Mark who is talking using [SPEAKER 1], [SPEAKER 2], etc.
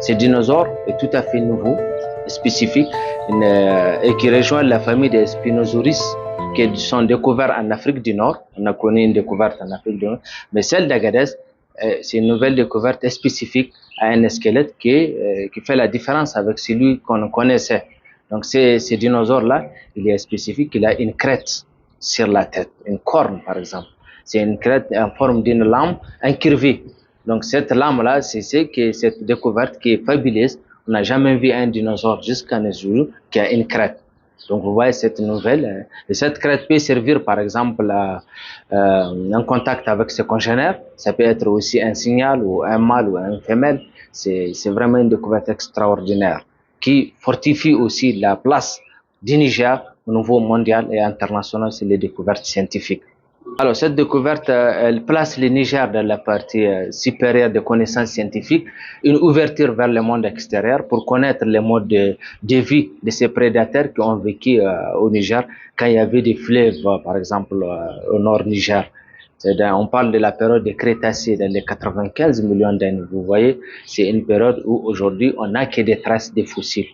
[SPEAKER 1] Ce dinosaure est tout à fait nouveau, spécifique, et qui rejoint la famille des Spinosaurus qui sont découverts en Afrique du Nord. On a connu une découverte en Afrique du Nord, mais celle d'Agadez, c'est une nouvelle découverte spécifique à un squelette qui fait la différence avec celui qu'on connaissait. Donc, ce dinosaure-là, il est spécifique, il a une crête sur la tête, une corne, par exemple. C'est une crête en forme d'une lame incurvée. Donc, cette lame-là, c'est cette découverte qui est fabuleuse. On n'a jamais vu un dinosaure jusqu'à nos jours qui a une crête. Donc, vous voyez cette nouvelle. Et cette crête peut servir, par exemple, en contact avec ses congénères. Ça peut être aussi un signal ou un mâle ou une femelle. C'est vraiment une découverte extraordinaire qui fortifie aussi la place du Niger au niveau mondial et international sur les découvertes scientifiques. Alors, cette découverte, elle place le Niger dans la partie supérieure des connaissances scientifiques, une ouverture vers le monde extérieur pour connaître les modes de vie de ces prédateurs qui ont vécu au Niger quand il y avait des fleuves, par exemple, au nord Niger. On parle de la période des Crétacés dans les 95 millions d'années. Vous voyez, c'est une période où aujourd'hui on n'a que des traces de fossiles.